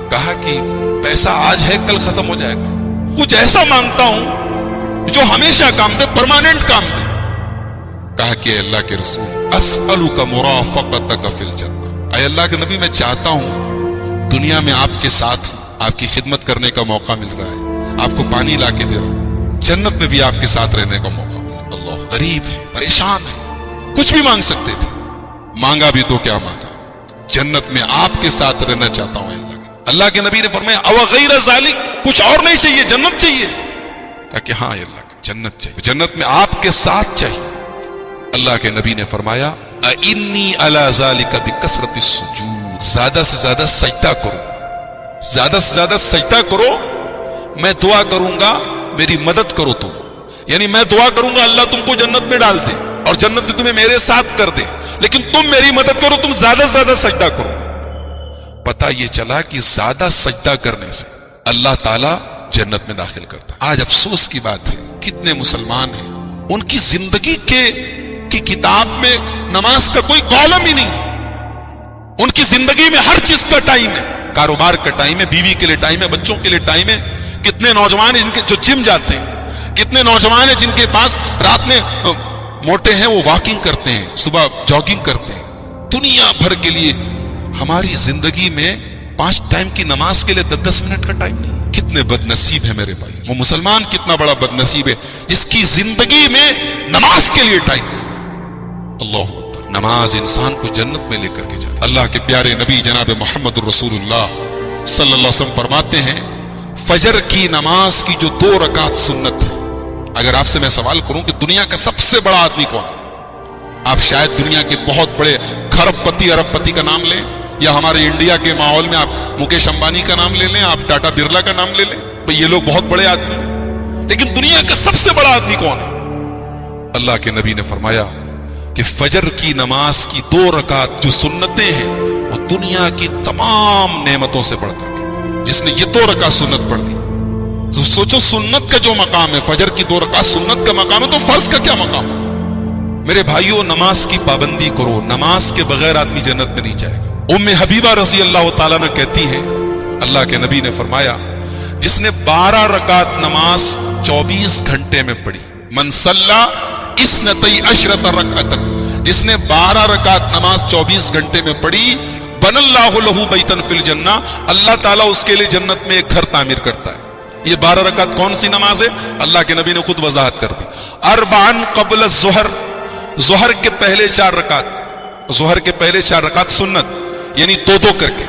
کہا کہ پیسہ آج ہے کل ختم ہو جائے گا، کچھ ایسا مانگتا ہوں جو ہمیشہ کام دے، پرماننٹ کام دے. کہا کہ اے اللہ کے رسول اسألک مرافقتک فی الجنہ، اے اللہ کے نبی میں چاہتا ہوں دنیا میں آپ کے ساتھ آپ کی خدمت کرنے کا موقع مل رہا ہے، آپ کو پانی لا کے دے رہا ہوں، جنت میں بھی آپ کے ساتھ رہنے کا موقع مل رہا ہے۔ اللہ غریب ہے، پریشان ہے، کچھ بھی مانگ سکتے تھے، مانگا بھی تو کیا مانگا، جنت میں آپ کے ساتھ رہنا چاہتا ہوں اللہ کے نبی نے فرمایا او غیر ذالک، کچھ اور نہیں چاہیے، جنت چاہیے؟ کہا کہ ہاں اللہ جنت چاہیے، جنت میں آپ کے ساتھ چاہیے۔ اللہ کے نبی نے فرمایا انی علی ذالک بکثرۃ السجود، زیادہ سے زیادہ سجدہ کرو، زیادہ سے زیادہ سجدہ کرو، میں دعا کروں گا میری مدد کرو تم، یعنی میں دعا کروں گا اللہ تم کو جنت میں ڈال دے اور جنت میں تمہیں میرے ساتھ کر دے، لیکن تم میری مدد کرو، تم زیادہ سے زیادہ سجدہ کرو۔ پتہ یہ چلا کہ زیادہ سجدہ کرنے سے اللہ تعالیٰ جنت میں داخل کرتا ہے۔ آج افسوس کی بات ہے کتنے مسلمان ہیں ان کی زندگی کی کتاب میں نماز کا کوئی کالم ہی نہیں ہے، ان کی زندگی میں ہر چیز کا ٹائم ہے، کاروبار کا ٹائم ہے، بیوی کے لیے ٹائم ہے، بچوں کے لیے ٹائم ہے۔ کتنے نوجوان ہیں جن کے جو جم جاتے ہیں، کتنے نوجوان ہیں جن کے پاس رات میں موٹے ہیں وہ واکنگ کرتے ہیں، صبح جاگنگ کرتے ہیں، دنیا بھر کے لیے۔ ہماری زندگی میں 5 ٹائم کی نماز کے لیے 10 منٹ کا ٹائم نہیں۔ کتنے بد نصیب ہے میرے بھائی، وہ مسلمان کتنا بڑا بد نصیب ہے جس کی زندگی میں نماز کے لیے ٹائم نہیں۔ اللہ اکبر، نماز انسان کو جنت میں لے کر کے جاتا ہے۔ اللہ کے پیارے نبی جناب محمد رسول اللہ صلی اللہ علیہ وسلم فرماتے ہیں فجر کی نماز کی جو 2 رکعت سنت ہے، اگر آپ سے میں سوال کروں کہ دنیا کا سب سے بڑا آدمی کون ہے، آپ شاید دنیا کے بہت بڑے کھرب پتی ارب پتی کا نام لیں، یا ہمارے انڈیا کے ماحول میں آپ مکیش امبانی کا نام لے لیں، آپ ٹاٹا برلا کا نام لے لیں، بھئی یہ لوگ بہت بڑے آدمی ہیں، لیکن دنیا کا سب سے بڑا آدمی کون ہے؟ اللہ کے نبی نے فرمایا کہ فجر کی نماز کی 2 رکعت جو سنتیں ہیں وہ دنیا کی تمام نعمتوں سے بڑھ کر کے، جس نے یہ 2 رکعت سنت پڑھ دی تو سوچو سنت کا جو مقام ہے، فجر کی 2 رکعت سنت کا مقام ہے، تو فرض کا کیا مقام ہوگا؟ میرے بھائیوں نماز کی پابندی کرو، نماز کے بغیر آدمی جنت میں نہیں جائے گا۔ ام حبیبہ رضی اللہ تعالیٰ نے کہتی ہے اللہ کے نبی نے فرمایا جس نے 12 رکعت نماز 24 گھنٹے میں پڑھی، من صلی 12 رکعتا، جس نے 12 رکعت نماز 24 گھنٹے میں پڑھی، بن اللہ لہ بیتا فی الجنہ، اللہ تعالیٰ اس کے لیے جنت میں ایک گھر تعمیر کرتا ہے۔ یہ 12 رکعت کون سی نماز ہے؟ اللہ کے نبی نے خود وضاحت کر دی، 4 قبل الظہر، ظہر کے پہلے 4 رکعت، ظہر کے پہلے 4 رکعت سنت، یعنی 2 کر کے۔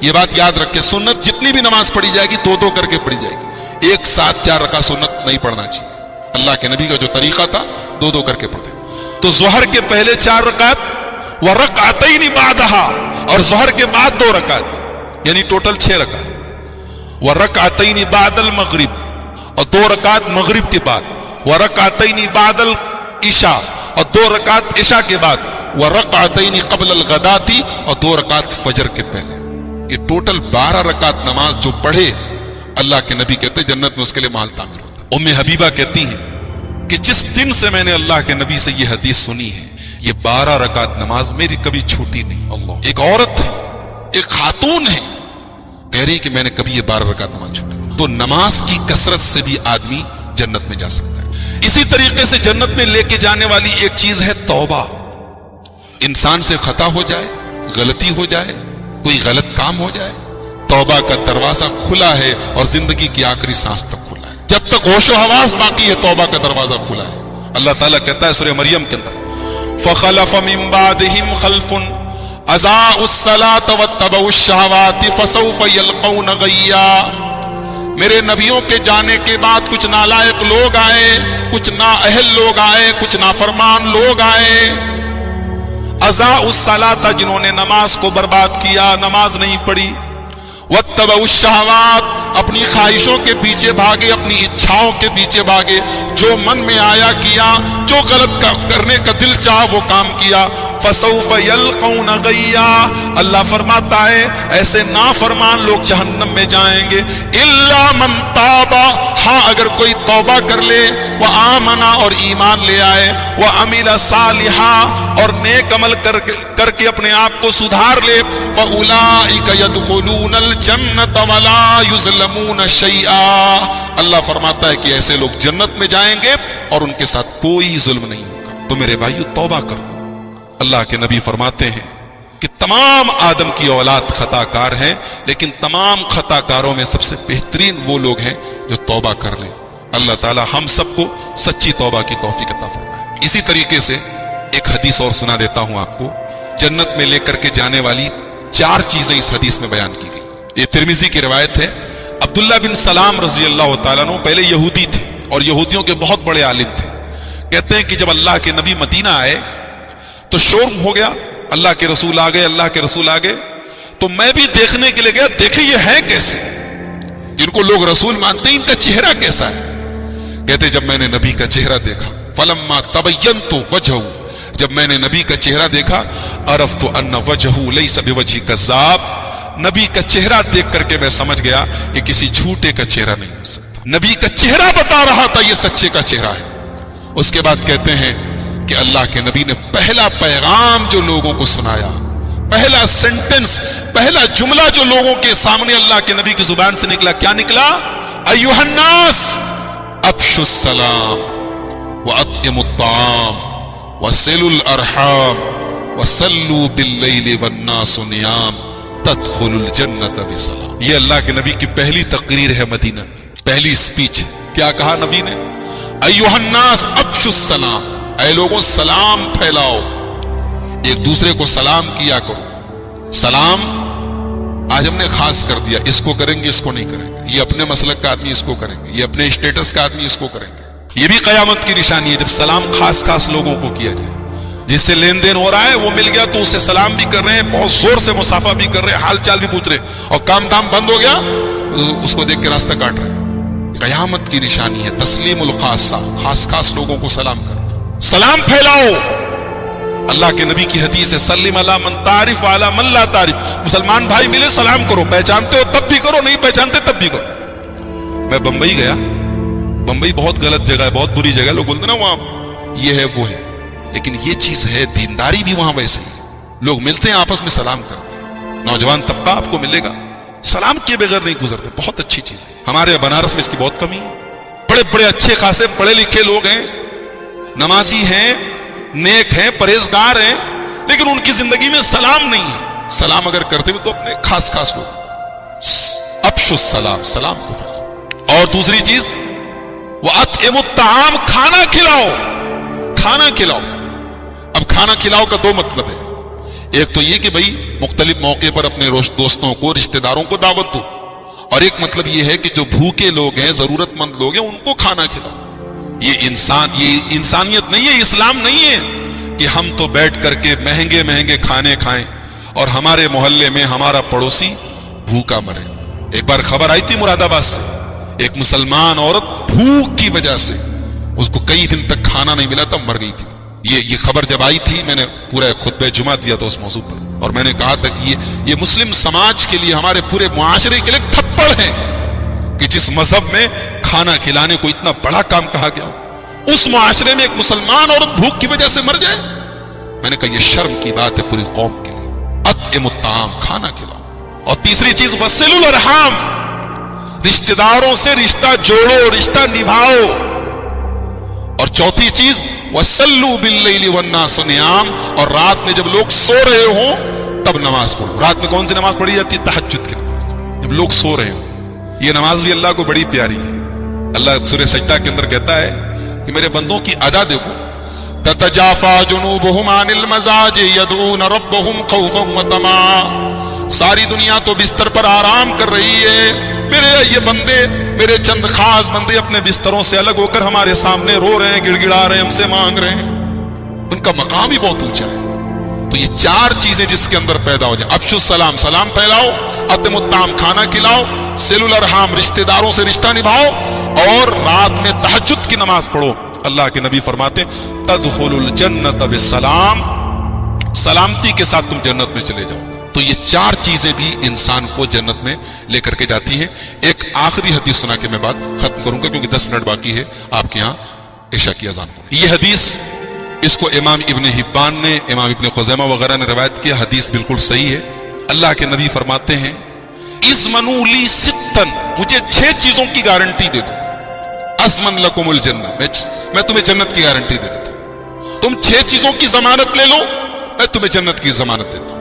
یہ بات یاد رکھے، سنت جتنی بھی نماز پڑھی جائے گی 2 کر کے پڑھی جائے گی، ایک ساتھ 4 رکعت سنت نہیں پڑھنا چاہیے۔ اللہ کے نبی کا جو طریقہ تھا 2 کر کے پڑھتے، تو ظہر کے پہلے 4 رکعت ورکعتین بعدہا، اور ظہر کے بعد 2 رکعت، یعنی ٹوٹل 6 رکعت، ورکعتین بعد المغرب، اور 2 رکعت مغرب کے بعد، ورکعتین بعد العشاء، اور 2 رکعت عشاء کے بعد، ورکعتین قبل الغداۃ، اور 2 رکعت فجر کے پہلے۔ یہ ٹوٹل 12 رکعت نماز جو پڑھے، اللہ کے نبی کہتے ہیں جنت میں اس کے لیے محل تعمیر ہوتا ہے۔ ام حبیبہ کہتی ہیں کہ جس دن سے میں نے اللہ کے نبی سے یہ حدیث سنی ہے، یہ 12 رکعت نماز میری کبھی چھوٹی نہیں۔ اللہ، ایک عورت ہے، ایک خاتون ہے، کہہ رہی کہ میں نے کبھی یہ 12 رکعت نماز چھوٹی نہیں۔ تو نماز کی کثرت سے بھی آدمی جنت میں جا سکتا ہے۔ اسی طریقے سے جنت میں لے کے جانے والی ایک چیز ہے توبہ۔ انسان سے خطا ہو جائے، غلطی ہو جائے، کوئی غلط کام ہو جائے، توبہ کا دروازہ کھلا ہے اور زندگی کی آخری سانس تک کھلا ہے، جب تک ہوش و حواس باقی ہے توبہ کا دروازہ کھلا ہے۔ اللہ تعالیٰ کہتا ہے سورہ مریم کے اندر فَخَلَفَ مِن بَعْدِهِمْ خَلْفٌ أَضَاعُوا الصَّلَاةَ وَاتَّبَعُوا الشَّهَوَاتِ فَسَوْفَ يَلْقَوْنَ غَيًّا۔ میرے نبیوں کے جانے کے بعد کچھ نالائق لوگ آئے، کچھ نااہل لوگ آئے، کچھ نافرمان لوگ آئے، اضاعوا الصلاۃ، جنہوں نے نماز کو برباد کیا، نماز نہیں پڑھی، واتبعوا الشہوات، اپنی خواہشوں کے پیچھے بھاگے، اپنی اچھاؤں کے پیچھے بھاگے، جو من میں آیا کیا، جو غلط کرنے کا دل چاہا وہ کام کیا، فسوف یلقون غیا، اللہ فرماتا ہے ایسے نافرمان لوگ جہنم میں جائیں گے، الا من تاب، ہاں اگر کوئی توبہ کر لے، وآمن، اور ایمان لے آئے، وعمل صالحا، اور نیک عمل کر کے اپنے آپ کو سدھار لے، فاولئک يدخلون الجنة ولا يظلمون شیئا، اللہ فرماتا ہے کہ ایسے لوگ جنت میں جائیں گے اور ان کے ساتھ کوئی ظلم نہیں ہوگا۔ تو میرے بھائیو توبہ کر لو۔ اللہ کے نبی فرماتے ہیں کہ تمام آدم کی اولاد خطا کار ہیں، لیکن تمام خطا کاروں میں سب سے بہترین وہ لوگ ہیں جو توبہ کر لیں۔ اللہ تعالی ہم سب کو سچی توبہ کی توفیق عطا فرمائے۔ اسی طریقے سے ایک حدیث اور سنا دیتا ہوں آپ کو، جنت میں لے کر کے جانے والی 4 چیزیں اس حدیث میں بیان کی گئی۔ یہ ترمذی کی روایت ہے۔ عبداللہ بن سلام رضی اللہ تعالیٰ عنہ پہلے یہودی تھے اور یہودیوں کے بہت بڑے عالم تھے۔ کہتے ہیں کہ جب اللہ کے نبی مدینہ آئے تو شور ہو گیا، اللہ کے رسول آ گئے، اللہ کے رسول آ گئے، تو میں بھی دیکھنے کے لیے گیا، دیکھیں یہ ہے کیسے، جن کو لوگ رسول مانتے ہیں ان کا چہرہ کیسا ہے۔ کہتے جب میں نے نبی کا چہرہ دیکھا، فلما تبینت وجہہ، جب میں نے نبی کا چہرہ دیکھا، عرفت ان وجہہ لیس بوجہ کذاب، نبی کا چہرہ دیکھ کر کے میں سمجھ گیا یہ کسی جھوٹے کا چہرہ نہیں ہو سکتا، نبی کا چہرہ بتا رہا تھا یہ سچے کا چہرہ ہے۔ اس کے بعد کہتے ہیں کہ اللہ کے نبی نے پہلا پیغام جو لوگوں کو سنایا، پہلا سینٹنس، پہلا جملہ جو لوگوں کے سامنے اللہ کے نبی کی زبان سے نکلا، کیا نکلا؟ ایھا الناس افشوا السلام واطعموا الطعام وصلوا الارحام وصلوا باللیل والناس نیام تدخلوا الجنۃ بسلام۔ یہ اللہ کے نبی کی پہلی تقریر ہے مدینہ، پہلی سپیچ۔ کیا کہا نبی نے؟ ایھا الناس افشوا السلام، اے لوگوں سلام پھیلاؤ، ایک دوسرے کو سلام کیا کرو۔ سلام آج ہم نے خاص کر دیا، اس کو کریں گے اس کو نہیں کریں گے، یہ اپنے مسلک کا آدمی اس کو کریں گے، یہ اپنے اسٹیٹس کا آدمی اس کو کریں گے۔ یہ بھی قیامت کی نشانی ہے جب سلام خاص خاص لوگوں کو کیا جائے، جس سے لین دین ہو رہا ہے وہ مل گیا تو اسے سلام بھی کر رہے ہیں، بہت زور سے مصافحہ بھی کر رہے ہیں، حال چال بھی پوچھ رہے ہیں، اور کام دھام بند ہو گیا اس کو دیکھ کے راستہ کاٹ رہے ہیں۔ قیامت کی نشانی ہے تسلیم الخاصہ، خاص خاص لوگوں کو سلام کرنا۔ سلام پھیلاؤ، اللہ کے نبی کی حدیث ہے سلم علی من تعرف وعلی من لا تعرف، مسلمان بھائی ملے سلام کرو، پہچانتے ہو تب بھی کرو، نہیں پہچانتے تب بھی کرو۔ میں بمبئی گیا، بمبئی بہت غلط جگہ ہے، بہت بری جگہ ہے، لوگ بولتے نا وہاں یہ ہے وہ ہے، لیکن یہ چیز ہے، دینداری بھی وہاں ویسے ہی، لوگ ملتے ہیں آپس میں سلام کرتے ہیں، نوجوان طبقہ آپ کو ملے گا سلام کے بغیر نہیں گزرتے، بہت اچھی چیز ہے۔ ہمارے بنارس میں اس کی بہت کمی ہے، بڑے بڑے اچھے خاصے پڑھے لکھے لوگ ہیں، نمازی ہیں، نیک ہیں، پرہیزگار ہیں، لیکن ان کی زندگی میں سلام نہیں ہے۔ سلام اگر کرتے ہوئے تو اپنے خاص خاص لوگ، افشوا السلام، سلام کو پھیلاؤ۔ اور دوسری چیز وَأَطْعِمُوا الطَّعَامَ، کھانا کھلاؤ، کھانا کھلاؤ۔ اب کھانا کھلاؤ کا 2 مطلب ہے، ایک تو یہ کہ بھئی مختلف موقع پر اپنے دوستوں کو، رشتہ داروں کو دعوت دو، اور ایک مطلب یہ ہے کہ جو بھوکے لوگ ہیں، ضرورت مند لوگ ہیں، ان کو کھانا کھلاؤ۔ یہ انسانیت نہیں ہے، اسلام نہیں ہے کہ ہم تو بیٹھ کر کے مہنگے مہنگے کھانے کھائیں اور ہمارے محلے میں ہمارا پڑوسی بھوکا مرے۔ ایک بار خبر آئی تھی مراد آباد سے، ایک مسلمان عورت بھوک کی وجہ سے اس کو کئی دن تک کھانا نہیں ملا تھا، مر گئی تھی۔ یہ خبر جب آئی تھی میں نے پورا خطبہ جمعہ دیا تھا اس موضوع پر، اور میں نے کہا تھا کہ یہ مسلم سماج کے لیے، ہمارے پورے معاشرے کے لیے تھپڑ ہے کہ جس مذہب میں کھانا کھلانے کو اتنا بڑا کام کہا گیا ہو، اس معاشرے میں ایک مسلمان عورت بھوک کی وجہ سے مر جائے۔ میں نے کہا یہ شرم کی بات ہے پوری قوم کے لیے۔ اطعموا الطعام، کھانا کھلاؤ۔ اور تیسری چیز وصلوا الارحام، رشتہ داروں سے رشتہ جوڑو، رشتہ نبھاؤ۔ اور چوتھی چیز وصلوا باللیل والناس نیام، اور رات میں جب لوگ سو رہے ہوں تب نماز پڑھو۔ رات میں کون سی نماز پڑھی جاتی ہے؟ تہجد کی نماز، جب لوگ سو رہے ہوں۔ یہ نماز بھی اللہ کو بڑی پیاری ہے۔ اللہ سورہ سجدہ کے اندر کہتا ہے کہ میرے بندوں کی ادا دیکھو، تتجافا جنوبہم عن المضاجع یدعون ربہم خوفا وطمعا، ساری دنیا تو بستر پر آرام کر رہی ہے، میرے یہ بندے، میرے چند خاص بندے اپنے بستروں سے الگ ہو کر ہمارے سامنے رو رہے ہیں، گڑ گڑا رہے ہیں، ہم سے مانگ رہے ہیں۔ ان کا مقام ہی بہت اونچا ہے۔ تو یہ 4 چیزیں جس کے اندر پیدا ہو جائیں، افشوا السلام، سلام پھیلاؤ، اطعموا الطعام، کھانا کھلاؤ، صلوا الارحام، رشتہ داروں سے رشتہ نبھاؤ، اور رات میں تہجد کی نماز پڑھو۔ اللہ کے نبی فرماتے تدخلوا الجنۃ بالسلام، سلامتی کے ساتھ تم جنت میں چلے جاؤ۔ تو یہ 4 چیزیں بھی انسان کو جنت میں لے کر کے جاتی ہیں۔ ایک آخری حدیث سنا کے میں بات ختم کروں گا کیونکہ 10 منٹ باقی ہے آپ کے ہاں عشاء کی اذان ہو۔ یہ حدیث، اس کو امام ابن حبان نے، امام ابن خزیمہ وغیرہ نے روایت کیا، حدیث بالکل صحیح ہے۔ اللہ کے نبی فرماتے ہیں اضمنوا لی ستن، مجھے 6 چیزوں کی گارنٹی دے دو، اضمن لکم الجنہ، میں تمہیں جنت کی گارنٹی دے دیتا ہوں، تم 6 چیزوں کی ضمانت لے لو، میں تمہیں جنت کی ضمانت دیتا ہوں۔